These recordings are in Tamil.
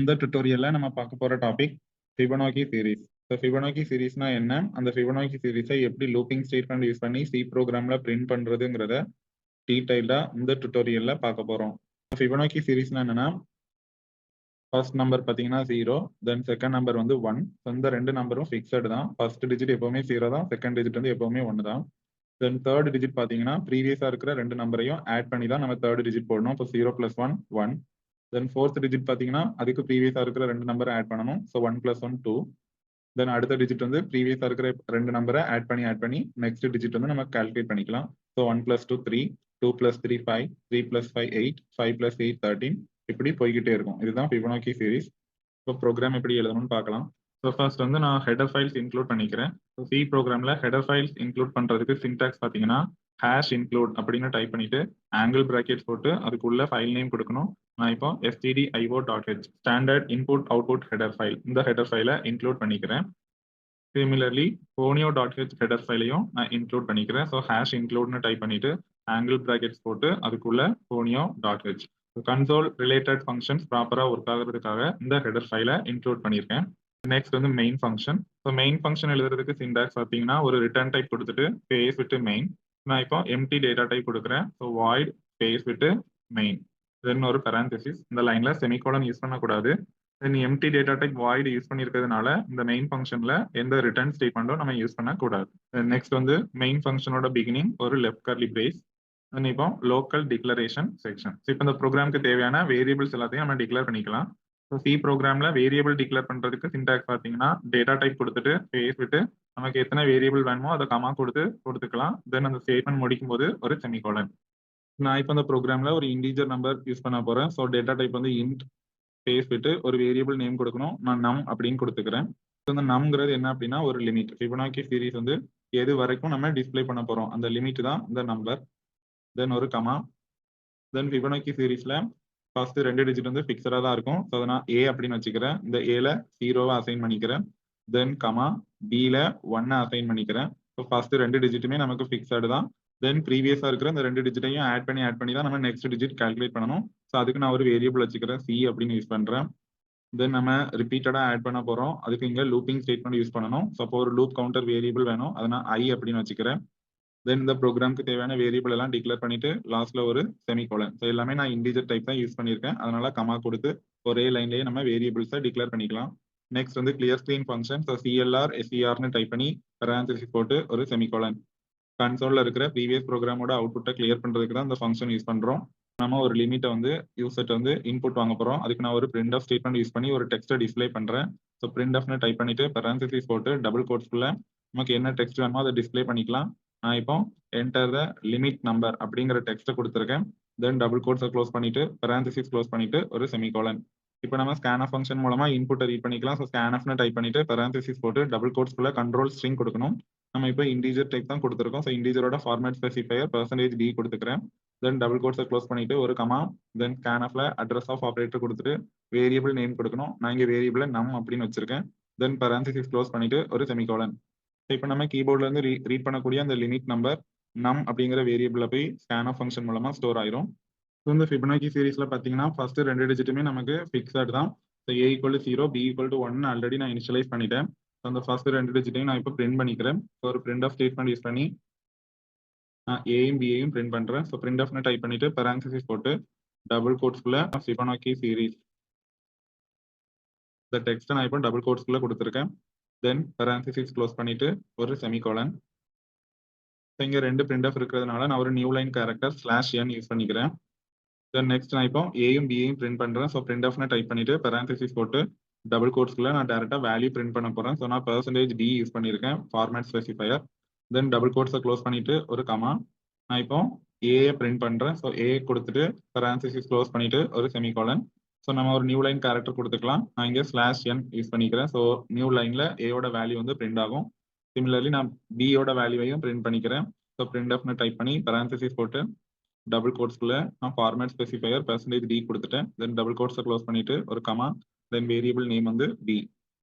இந்த டுட்டோரியல்ல நம்ம பார்க்க போற டாபிக் ஃபிபொனாக்கி சீரிஸ். ஃபிபொனாக்கி சீரிஸ்னா என்ன, அந்த ஃபிபொனாக்கி சீரிஸை எப்படி லூப்பிங் ஸ்டேட்மெண்ட் யூஸ் பண்ணி சி ப்ரோக்ராம்ல பிரிண்ட் பண்றதுங்கிறத டீடைல்டா இந்த டுட்டோரியல்ல பார்க்க போறோம். ஃபிபொனாக்கி சீரிஸ்னா என்னன்னா, ஃபர்ஸ்ட் நம்பர் பார்த்தீங்கன்னா 0, தென் செகண்ட் நம்பர் வந்து 1. இந்த ரெண்டு நம்பரும் ஃபிக்ஸட் தான். ஃபர்ஸ்ட் டிஜிட் எப்பவுமே 0 தான், செகண்ட் டிஜிட் வந்து எப்பவுமே 1 தான். தென் தேர்ட் டிஜிட் பார்த்தீங்கன்னா ப்ரீவியஸா இருக்கிற ரெண்டு நம்பரையும் ஆட் பண்ணி தான் நம்ம தேர்ட் டிஜிட் போடணும். இப்போ 0 + 1 1. தென் ஃபோர்த் டிஜிட் பார்த்தீங்கன்னா அதுக்கு ப்ரீவியஸா இருக்கிற ரெண்டு நம்பரை ஆட் பண்ணணும். ஸோ 1 + 1 2. தென் அடுத்த டிஜிட் வந்து ப்ரீவியஸா இருக்கிற ரெண்டு நம்பரை ஆட் பண்ணி நெக்ஸ்ட் டிஜிட் வந்து நம்ம கால்குலேட் பண்ணிக்கலாம். ஸோ 1 + 2 3, 2 + 3 5, 3 + 5 8, 5 + 8 13. இப்படி போய்கிட்டே இருக்கும். இதுதான் ஃபிபொனாக்கி சீரிஸ். இப்போ ப்ரோக்ராம் எப்படி எழுதணும்னு பார்க்கலாம். ஸோ ஃபர்ஸ்ட் வந்து நான் ஹெடர் ஃபைல்ஸ் இன்க்ளூட் பண்ணிக்கிறேன். சி ப்ரோக்ராம்ல ஹெடர் ஃபைல்ஸ் இன்க்ளூட் பண்றதுக்கு சின்டாக்ஸ் பார்த்தீங்கன்னா #include அப்படின்னு டைப் பண்ணிட்டு ஆங்கிள் பிராக்கெட் போட்டு அதுக்குள்ள ஃபைல் நேம் கொடுக்கணும். நான் இப்போ stdio.h standard input output header file, இந்த ஹெடர் ஃபைலை இன்க்ளூட் பண்ணிக்கிறேன். சிமிலர்லி ponio.h ஹெடர் ஃபைலையும் நான் இன்க்ளூட் பண்ணிக்கிறேன். ஸோ #includeன்னு டைப் பண்ணிட்டு ஆங்கிள் பிராக்கெட்ஸ் போட்டு அதுக்குள்ள ponio.h கன்சோல் ரிலேட்டட் ஃபங்க்ஷன்ஸ் ப்ராப்பரா ஒர்க் ஆகுறதுக்காக இந்த ஹெடர் ஃபைலை இன்க்ளூட் பண்ணியிருக்கேன். நெக்ஸ்ட் வந்து main function. So main function எழுதுறதுக்கு சின்டாக்ஸ் பார்த்தீங்கன்னா ஒரு ரிட்டர்ன் டைப் கொடுத்துட்டு ஸ்பேஸ் விட்டு மெயின். நான் இப்போ எம்டி டேட்டா டைப் கொடுக்குறேன். ஸோ வாய்ட் ஸ்பேஸ் விட்டு மெயின், தென் ஒரு parenthesis. இந்த லைன்ல செமிகோலன் யூஸ் பண்ணக்கூடாது. Then empty data type void use பண்ணியிருக்கிறதுனால இந்த மெயின் ஃபங்க்ஷன்ல எந்த ரிட்டர்ன் ஸ்டேட்மெண்ட்டும் நம்ம யூஸ் பண்ணக்கூடாது. நெக்ஸ்ட் வந்து மெயின் ஃபங்க்ஷனோட பிகினிங் ஒரு லெஃப்ட் கர்லி பிரேஸ். இப்போ லோக்கல் டிக்ளரேஷன் செக்ஷன். இப்போ இந்த ப்ரோக்ராமுக்கு தேவையான வேரியபிள்ஸ் எல்லாத்தையும் நம்ம டிக்ளேர் பண்ணிக்கலாம். ஸோ சி ப்ரோக்ராம்ல வேரியபிள் டிக்ளேர் பண்றதுக்கு சின்டாக்ஸ் பார்த்தீங்கன்னா டேட்டா டைப் கொடுத்துட்டு ஸ்பேஸ் விட்டு நமக்கு எத்தனை வேரியபிள் வேணுமோ அதை கமா கொடுத்துக்கலாம். தென் அந்த ஸ்டேட்மெண்ட் முடிக்கும் போது ஒரு செமிகோலன். நான் இப்போ இந்த ப்ரோக்ராம்ல ஒரு இன்டீஜர் நம்பர் யூஸ் பண்ண போறேன். ஸோ டேட்டா டைப் வந்து இன்ட் ஸ்பேஸ் விட்டு ஒரு வேரியபிள் நேம் கொடுக்கணும். நான் நம் அப்படின்னு கொடுத்துக்கிறேன். ஸோ இந்த நம்ங்கிறது என்ன அப்படின்னா ஒரு லிமிட். ஃபிபொனாக்கி சீரிஸ் வந்து எது வரைக்கும் நம்ம டிஸ்பிளே பண்ண போறோம் அந்த லிமிட் தான் இந்த நம்பர். தென் ஒரு கமா. தென் ஃபிபொனாக்கி சீரிஸ்ல ஃபர்ஸ்ட் ரெண்டு டிஜிட் வந்து ஃபிக்ஸடா தான் இருக்கும். ஸோ அதை நான் ஏ அப்படின்னு வச்சுக்கிறேன். இந்த ஏல 0வை அசைன் பண்ணிக்கிறேன். தென் கமா பில 1 அசைன் பண்ணிக்கிறேன். ஸோ ஃபர்ஸ்ட் ரெண்டு டிஜிட்டுமே நமக்கு ஃபிக்ஸடு தான். தென் ப்ரீவியஸா இருக்கிற இந்த ரெண்டு டிஜிட்டையும் ஆட் பண்ணி தான் நம்ம நெக்ஸ்ட் டிஜிட் கால்குலேட் பண்ணணும். ஸோ அதுக்கு நான் ஒரு வேரியபிள் வச்சுக்கிறேன், சி அப்படின்னு யூஸ் பண்றேன். தென் நம்ம ரிப்பீட்டடா ஆட் பண்ண போறோம். அதுக்கு இங்க லூப்பிங் ஸ்டேட்மெண்ட் யூஸ் பண்ணணும். ஸோ அப்போ ஒரு லூப் கவுண்டர் வேரியபிள் வேணும். அதை நான் ஐ அப்படின்னு வச்சுக்கிறேன். தென் இந்த ப்ரோக்ராமுக்கு தேவையான வேரியபிள் எல்லாம் டிக்ளேர் பண்ணிட்டு லாஸ்ட்ல ஒரு செமிகோலன். ஸோ எல்லாமே நான் இன்டிஜர் டைப் தான் யூஸ் பண்ணியிருக்கேன். அதனால கமா கொடுத்து ஒரே லைன்லேயே நம்ம வேரியபிள்ஸை டிக்ளேர் பண்ணிக்கலாம். நெக்ஸ்ட் வந்து clear screen function. So CLR எஸ்இஆர்னு டைப் பண்ணி parenthesis போட்டு ஒரு செமிகோலன். கன்சோல்ல இருக்கிற ப்ரீவியஸ் ப்ரோக்ராமோட அவுட்புட்டை கிளியர் பண்றதுக்கு தான் இந்த ஃபங்க்ஷன் யூஸ் பண்றோம். நம்ம ஒரு லிமிட்டை வந்து யூசர்ட்ட வந்து இன்புட் வாங்க போறோம். அதுக்கு நான் ஒரு பிரிண்ட் ஆஃப் ஸ்டேட்மெண்ட் யூஸ் பண்ணி ஒரு டெக்ஸ்ட்டை டிஸ்பிளே பண்றேன். ஸோ பிரிண்ட் ஆஃப்னு டைப் பண்ணிட்டு parenthesis போட்டு டபுள் கோட்ஸ்குள்ள நமக்கு என்ன டெக்ஸ்ட் வேணுமோ அதை டிஸ்பிளே பண்ணிக்கலாம். நான் இப்போ என்டர் த லிமிட் நம்பர் அப்படிங்கிற டெக்ஸ்ட்டை கொடுத்துருக்கேன். தென் டபுள் கோட்ஸை க்ளோஸ் பண்ணிட்டு parenthesis க்ளோஸ் பண்ணிட்டு ஒரு செமிகோலன். இப்போ நம்ம ஸ்கேன்ஆஃப் ஃபங்க்ஷன் மூலமா இன்புட்டை ரீட் பண்ணிக்கலாம். ஸோ ஸ்கேன்ஆஃப்னு டைப் பண்ணிட்டு parenthesis போட்டு டபுள் கோட்ஸ்குள்ள கண்ட்ரோல் ஸ்ட்ரிங் கொடுக்கணும். நம்ம இப்போ இன்டீஜர் டைப் தான் கொடுத்துருக்கோம். ஸோ இன்டீஜரோட ஃபார்மேட் ஸ்பெசிஃபையர் %d கொடுத்துக்கிறேன். தென் டபுள் கோட்ஸை க்ளோஸ் பண்ணிட்டு ஒரு கமா. தென் ஸ்கேன்ஆஃப்ல அட்ரஸ் ஆஃப் ஆப்ரேட்டர் கொடுத்துட்டு வேரியபிள் நேம் கொடுக்கணும். நான் இங்கே வேரியபிளை நம் அப்படின்னு வச்சிருக்கேன். தென் parenthesis க்ளோஸ் பண்ணிட்டு ஒரு செமிகோலன். இப்போ நம்ம கீபோர்ட்ல இருந்து ரீட் பண்ணக்கூடிய அந்த லிமிட் நம்பர் நம் அப்படிங்கிற வேரியபிள்ல போய் ஸ்கேன்ஆஃப் ஃபங்க்ஷன் மூலமா ஸ்டோர் ஆயிரும். ஸோ இந்த ஃபிபொனாக்கி சீரிஸ்ல பார்த்தீங்கன்னா ஃபர்ஸ்ட் ரெண்டு டிஜிட்டுமே நமக்கு ஃபிக்ஸட் தான். ஸோ a = 0, b = 1 ஆல்ரெடி நான் இனிஷியலைஸ் பண்ணிட்டேன். ஸோ அந்த ஃபர்ஸ்ட் ரெண்டு டிஜிட்டையும் நான் இப்போ பிரிண்ட் பண்ணிக்கிறேன். ஸோ ஒரு பிரிண்ட் ஆஃப் ஸ்டேட்மெண்ட் யூஸ் பண்ணி நான் ஏயும் பியையும் பிரிண்ட் பண்றேன். ஸோ பிரிண்ட் ஆஃப்னு டைப் பண்ணிட்டு parenthesis போட்டு டபுள் கோட்ஸ்குள்ள ஃபிபொனாக்கி சீரிஸ் இந்த டெக்ஸ்ட்டை நான் இப்போ டபுள் கோட்ஸ்குள்ள கொடுத்துருக்கேன். தென் parenthesis க்ளோஸ் பண்ணிட்டு ஒரு செமிகோலன். இங்க ரெண்டு பிரிண்ட் ஆஃப் இருக்கிறதுனால நான் ஒரு new line character /n use பண்ணிக்கிறேன். தென் நெக்ஸ்ட் நான் இப்போ ஏயும் பியையும் பிரிண்ட் பண்றேன். ஸோ பிரிண்ட் ஆஃப்னு டைப் பண்ணிட்டு parenthesis போட்டு டபுள் கோட்ஸ்குள்ள நான் டேரக்டா வேல்யூ பிரிண்ட் பண்ண போறேன். ஸோ நான் %d யூஸ் பண்ணியிருக்கேன் ஃபார்மேட் ஸ்பெசிஃபையர். தென் டபுள் கோட்ஸை க்ளோஸ் பண்ணிட்டு ஒரு கமா. நான் இப்போ ஏயை பிரிண்ட் பண்றேன். ஸோ ஏ கொடுத்துட்டு parenthesis க்ளோஸ் பண்ணிட்டு ஒரு செமிகோலன். ஸோ நம்ம ஒரு நியூ லைன் கேரக்டர் கொடுத்துக்கலாம். நான் இங்கே /n யூஸ் பண்ணிக்கிறேன். ஸோ நியூ லைன்ல ஏயோட வேல்யூ வந்து பிரிண்ட் ஆகும். சிமிலர்லி நான் பியோட வேல்யூவையும் பிரிண்ட் பண்ணிக்கிறேன். ஸோ பிரிண்ட் ஆஃப்னு டைப் பண்ணி parenthesis போட்டு டபுள் கோட்ஸ்குள்ள நான் ஃபார்மேட் ஸ்பெசிஃபையர் %d கொடுத்துட்டேன். தென் டபுள் கோட்ஸை க்ளோஸ் பண்ணிட்டு ஒரு கமா. தென் வேரியபிள் நேம் வந்து b,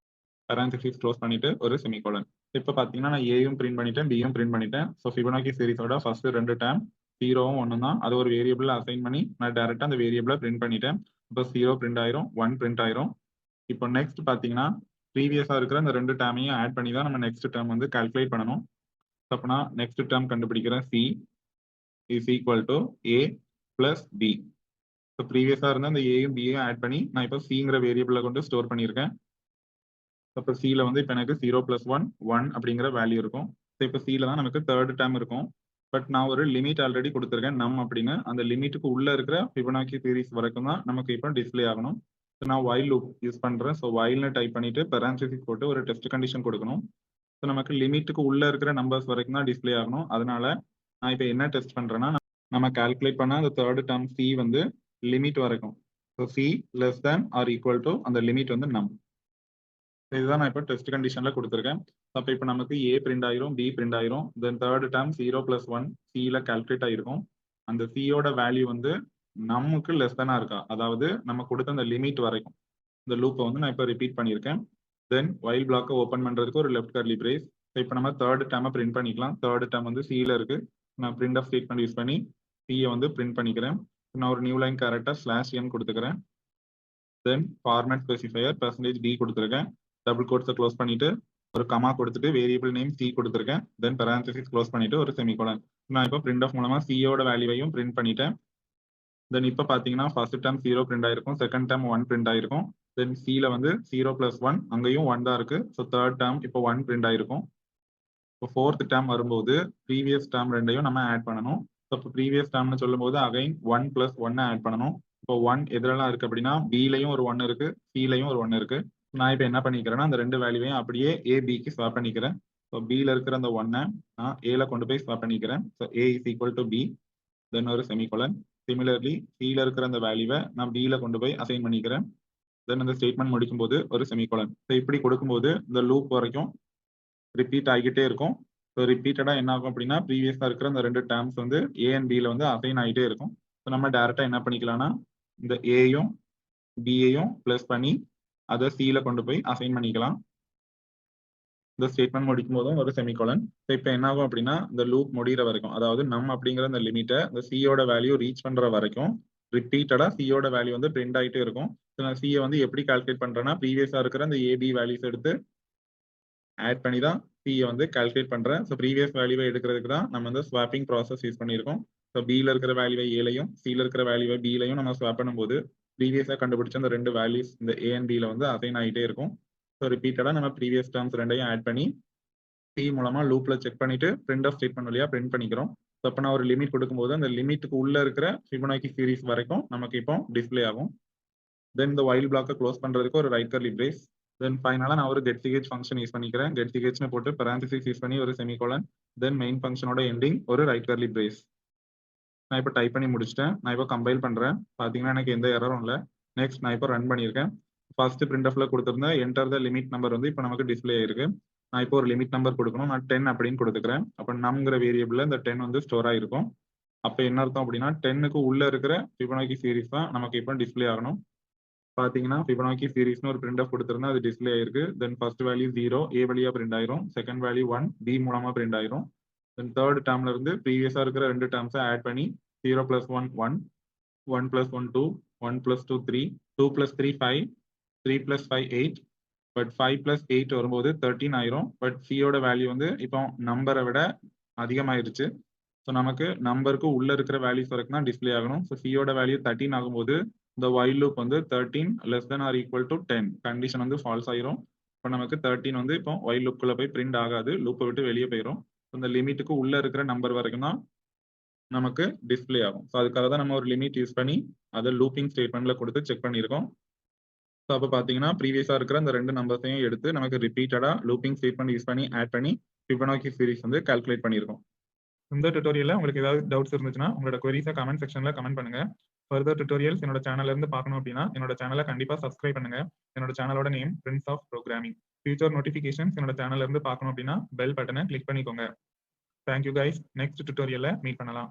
parenthesis க்ளோஸ் பண்ணிட்டு ஒரு செமிகோலன். இப்போ பார்த்தீங்கன்னா நான் ஏயும் பிரிண்ட் பண்ணிட்டேன், பியும் பிரிண்ட் பண்ணிட்டேன். ஸோ ஃபிபொனாக்கி சீரிஸோட ஃபர்ஸ்ட் ரெண்டு டேம் 0வும் 1 தான். அது ஒரு வேரியபிள் அசைன் பண்ணி நான் டேரக்டா அந்த வேரியபிளை பிரிண்ட் பண்ணிட்டேன். இப்போ 0 பிரிண்ட் ஆயிரும், 1 பிரிண்ட் ஆயிரும். இப்போ நெக்ஸ்ட் பாத்தீங்கன்னா ப்ரீவியஸா இருக்கிற இந்த ரெண்டு டேர்மையும் ஆட் பண்ணி தான் நம்ம நெக்ஸ்ட் டேர்ம் வந்து கால்குலேட் பண்ணணும். அப்பனா நெக்ஸ்ட் டேர்ம் கண்டுபிடிக்கிறேன். C is equal to A plus B. இப்போ ப்ரீவியஸா இருந்த அந்த ஏயும் பியும் ஆட் பண்ணி நான் இப்போ சிங்கிற வேரியபிளை கொண்டு ஸ்டோர் பண்ணியிருக்கேன். அப்போ சில வந்து இப்போ எனக்கு 0 + 1 1 அப்படிங்கிற வேல்யூ இருக்கும். இப்போ சில தான் நமக்கு தேர்ட் டேர்ம் இருக்கும். பட் நான் ஒரு லிமிட் ஆல்ரெடி கொடுத்துருக்கேன் நம் அப்படின்னு. அந்த லிமிட்டுக்கு உள்ள இருக்கிற ஃபிபனாக்கி சீரிஸ் வரைக்கும் தான் நமக்கு இப்போ டிஸ்பிளே ஆகணும். நான் வைல் லூப் யூஸ் பண்றேன். ஸோ வைல்னு டைப் பண்ணிட்டு பெரான்சிஸ் போட்டு ஒரு டெஸ்ட் கண்டிஷன் கொடுக்கணும். ஸோ நமக்கு லிமிட்டுக்கு உள்ள இருக்கிற நம்பர்ஸ் வரைக்கும் தான் டிஸ்பிளே ஆகணும். அதனால நான் இப்போ என்ன டெஸ்ட் பண்றேன்னா நம்ம கால்குலேட் பண்ண அந்த தேர்ட் டேர்ம் சி வந்து லிமிட் வரைக்கும். So C less than or equal to அந்த லிமிட் வந்து நம். இதுதான் நான் இப்போ டெஸ்ட் கண்டிஷன்ல கொடுத்துருக்கேன். அப்போ இப்போ நமக்கு ஏ பிரிண்ட் ஆயிரும், பி பிரிண்ட் ஆயிரும். தென் தேர்ட் டேர்ம் 0 + 1 சில கால்குலேட் ஆயிருக்கும். அந்த சியோட வேல்யூ வந்து நமக்கு லெஸ் தானா இருக்கா, அதாவது நம்ம கொடுத்த அந்த லிமிட் வரைக்கும். இந்த லூப்பை வந்து நான் இப்போ ரிப்பீட் பண்ணியிருக்கேன். தென் வைல் பிளாக்கை ஓப்பன் பண்றதுக்கு ஒரு லெஃப்ட் கர்லி பிரேஸ். இப்போ நம்ம தேர்ட் டேர்மை பிரிண்ட் பண்ணிக்கலாம். தேர்ட் டேர்ம் வந்து சில இருக்கு. நான் பிரிண்ட் ஆஃப் ஸ்டேட்மெண்ட் யூஸ் பண்ணி சியை வந்து பிரிண்ட் பண்ணிக்கிறேன். நான் ஒரு நியூ லைன் கேரக்டர் /n கொடுத்துக்கிறேன். தென் ஃபார்மேட் ஸ்பெசிஃபையர் %d கொடுத்துருக்கேன். டபுள் கோட்ஸை க்ளோஸ் பண்ணிட்டு ஒரு கமா கொடுத்துட்டு வேரியபிள் நேம் சி கொடுத்துருக்கேன். தென் பெரான்சிஸ் க்ளோஸ் பண்ணிட்டு ஒரு செமிகோலன். நான் இப்போ பிரிண்ட் ஆஃப் மூலமா சியோட வேல்யூவையும் பிரிண்ட் பண்ணிட்டேன். தென் இப்போ பார்த்தீங்கன்னா ஃபர்ஸ்ட் டேர்ம் 0 பிரிண்ட் ஆயிருக்கும், செகண்ட் டேர்ம் 1 பிரிண்ட் ஆயிருக்கும். தென் சில வந்து 0 + 1 அங்கேயும் 1 தான் இருக்கு. ஸோ தேர்ட் டேர்ம் இப்போ 1 பிரிண்ட் ஆயிருக்கும். இப்போ ஃபோர்த் டேர்ம் வரும்போது ப்ரீவியஸ் டேர்ம் ரெண்டையும் நம்ம ஆட் பண்ணணும். இப்போ ப்ரீவியஸ் டேர்ம்னு சொல்லும்போது அகைன் 1 + 1 ஆட் பண்ணணும். இப்போ 1 எதுலலாம் இருக்கு அப்படின்னா பிலையும் ஒரு 1 இருக்கு, சிலையும் ஒரு 1 இருக்கு. நான் இப்போ என்ன பண்ணிக்கிறேன்னா அந்த ரெண்டு வேல்யூவையும் அப்படியே ஏபிக்கு ஸ்வாப் பண்ணிக்கிறேன். ஸோ பியில் இருக்கிற அந்த 1-ஐ நான் ஏல கொண்டு போய் ஸ்வாப் பண்ணிக்கிறேன். So A is equal to B. Then ஒரு செமிகோலன். சிமிலர்லி சில இருக்கிற அந்த வேல்யூவை நான் பியில கொண்டு போய் அசைன் பண்ணிக்கிறேன். தென் அந்த ஸ்டேட்மெண்ட் முடிக்கும் போது ஒரு செமிகோலன். ஸோ இப்படி கொடுக்கும்போது இந்த லூப் வரைக்கும் ரிப்பீட் ஆகிட்டே இருக்கும். ஸோ ரிப்பீட்டடா என்ன ஆகும் அப்படின்னா ப்ரீவியஸா இருக்கிற அந்த ரெண்டு டேர்ம்ஸ் வந்து ஏ அண்ட் பியில் வந்து அசைன் ஆகிட்டே இருக்கும். ஸோ நம்ம டேரக்டா என்ன பண்ணிக்கலாம்னா இந்த ஏயும் பியையும் பிளஸ் பண்ணி அதை சில கொண்டு போய் அசைன் பண்ணிக்கலாம். இந்த ஸ்டேட்மெண்ட் முடிக்கும் போதும் ஒரு செமிகோலன். ஸோ இப்போ என்ன ஆகும் அப்படின்னா இந்த லூப் முடிகிற வரைக்கும், அதாவது நம் அப்படிங்கிற அந்த லிமிட்டை இந்த சியோட வேல்யூ ரீச் பண்ற வரைக்கும் ரிப்பீட்டடா சியோட வேல்யூ வந்து பிரிண்ட் ஆகிட்டே இருக்கும். ஸோ நான் சியை வந்து எப்படி கால்குலேட் பண்றேன்னா ப்ரீவியஸா இருக்கிற அந்த ஏபி வேல்யூஸ் எடுத்து ஆட் பண்ணி தான் சியை வந்து கால்குலேட் பண்றேன். ஸோ ப்ரீவியஸ் வேல்யூவை எடுக்கிறதுக்கு தான் நம்ம வந்து ஸ்வாப்பிங் ப்ராசஸ் யூஸ் பண்ணியிருக்கோம். ஸோ பியில் இருக்கிற வேல்யூவை ஏலையும் சியில் இருக்கிற வேல்யூவை பிலையும் நம்ம ஸ்வாப் பண்ணும்போது ப்ரீவியஸாக கண்டுபிடிச்ச அந்த ரெண்டு வேல்யூஸ் இந்த ஏ அண்ட் பியில் வந்து அசைன் ஆகிட்டே இருக்கும். ஸோ ரிப்பீட்டடாக நம்ம ப்ரீவியஸ் டேர்ம்ஸ் ரெண்டையும் ஆட் பண்ணி சி மூலமா லூப்ல செக் பண்ணிட்டு பிரிண்ட் ஆஃப் ஸ்டேட்மெண்ட் வழியா பிரிண்ட் பண்ணிக்கிறோம். ஸோ அப்போ நான் ஒரு லிமிட் கொடுக்கும்போது அந்த லிமிட்டுக்கு உள்ள இருக்கிற ஃபிபனாக்கி சீரிஸ் வரைக்கும் நமக்கு இப்போ டிஸ்பிளே ஆகும். தென் இந்த வைல் பிளாக்கை க்ளோஸ் பண்றதுக்கு ஒரு ரைட் கர்லி பிரேஸ். தென் ஃபைனலாக நான் ஒரு getCH ஃபங்க்ஷன் யூஸ் பண்ணிக்கிறேன். getCHனு போட்டு பெரான்சிஸ் யூஸ் பண்ணி ஒரு செமிகோலன். தென் மெயின் ஃபங்க்ஷனோட எண்டிங் ஒரு ரைட் கர்லி பிரேஸ். நான் இப்போ டைப் பண்ணி முடிச்சிட்டேன். நான் இப்போ கம்பைல் பண்றேன். பார்த்தீங்கன்னா எனக்கு எந்த எரரும் இல்லை. நெக்ஸ்ட் நான் இப்போ ரன் பண்ணியிருக்கேன். ஃபர்ஸ்ட் பிரிண்ட் ஆஃப்ல கொடுத்துருந்த என்டர் த லிமிட் நம்பர் வந்து இப்போ நமக்கு டிஸ்பிளே ஆயிருக்கு. நான் இப்போ ஒரு லிமிட் நம்பர் கொடுக்கணும். நான் 10 அப்படின்னு கொடுத்துக்கிறேன். அப்போ நம்ங்கிற வேரியபிள்ல இந்த 10 வந்து ஸ்டோர் ஆயிருக்கும். அப்போ என்ன அர்த்தம் அப்படின்னா 10க்கு உள்ள இருக்கிற ஃபிபனாக்கி சீரிஸ் தான் நமக்கு இப்போ டிஸ்பிளே ஆகணும். பாத்தீங்கன்னா ஃபிபனாக்கி சீரிஸ்னு ஒரு பிரிண்ட் ஆஃப் கொடுத்திருந்தா அது டிஸ்பிளே ஆயிருக்கு. தென் ஃபர்ஸ்ட் வேல்யூ 0 ஏ வழியா பிரிண்ட் ஆயிரும். செகண்ட் வேல்யூ 1 பி மூலமா பிரிண்ட் ஆயிரும். தென் தேர்ட் டேர்ம்ல இருந்து ப்ரீவியஸா இருக்கிற ரெண்டு டேர்ம்ஸை ஆட் பண்ணி 0 + 1 1 1 + 1 2 1 + 2 3 2 + 3 5 3 + 5 8 பட் 5 + 8 வரும்போது 13 ஆயிரும். பட் சியோட வேல்யூ வந்து இப்போ நம்பரை விட அதிகமாயிருச்சு. ஸோ நமக்கு நம்பருக்கு உள்ள இருக்கிற வேல்யூஸ் வரைக்கும் தான் டிஸ்பிளே ஆகணும். ஸோ சியோட வேல்யூ 13 ஆகும்போது இந்த வைல் லூப் வந்து 13 less than or equal to 10 condition வந்து ஃபால்ஸ் ஆயிரும். இப்போ நமக்கு 13 வந்து இப்போ வைல் லூப்குள்ள போய் பிரிண்ட் ஆகாது, லூப்பை விட்டு வெளியே போயிடும். இந்த லிமிட்டுக்கு உள்ள இருக்கிற நம்பர் வரைக்கும் தான் நமக்கு டிஸ்பிளே ஆகும். ஸோ அதுக்காக தான் நம்ம ஒரு லிமிட் யூஸ் பண்ணி அதை லூப்பிங் ஸ்டேட்மெண்ட்ல கொடுத்து செக் பண்ணியிருக்கோம். ஸோ அப்போ பார்த்தீங்கன்னா ப்ரீவியஸாக இருக்கிற அந்த ரெண்டு நம்பர்ஸையும் எடுத்து நமக்கு ரிப்பீட்டடா லூப்பிங் ஸ்டேட்மெண்ட் யூஸ் பண்ணி ஆட் பண்ணி ஃபிபனாக்கி சீரிஸ் வந்து கால்குலேட் பண்ணியிருக்கோம். இந்த டுட்டோரியல்ல உங்களுக்கு ஏதாவது டவுட்ஸ் இருந்துச்சுன்னா உங்களோட queries கமெண்ட் செக்ஷன்ல கமெண்ட் பண்ணுங்க. ஃபர்தர் டுட்டோரியல்ஸ் என்னோட சேனல்ல இருந்து பார்க்கணும் அப்படின்னா என்னோட சேனலை கண்டிப்பா சப்ஸ்கிரைப் பண்ணுங்க. என்னோட சேனலோட name prince of programming. Future notifications என்னோட சேனல்ல இருந்து பார்க்கணும் அப்படின்னா பெல் பட்டனை கிளிக் பண்ணிக்கோங்க. Thank you guys. நெக்ஸ்ட் டுட்டோரியல்ல மீட் பண்ணலாம்.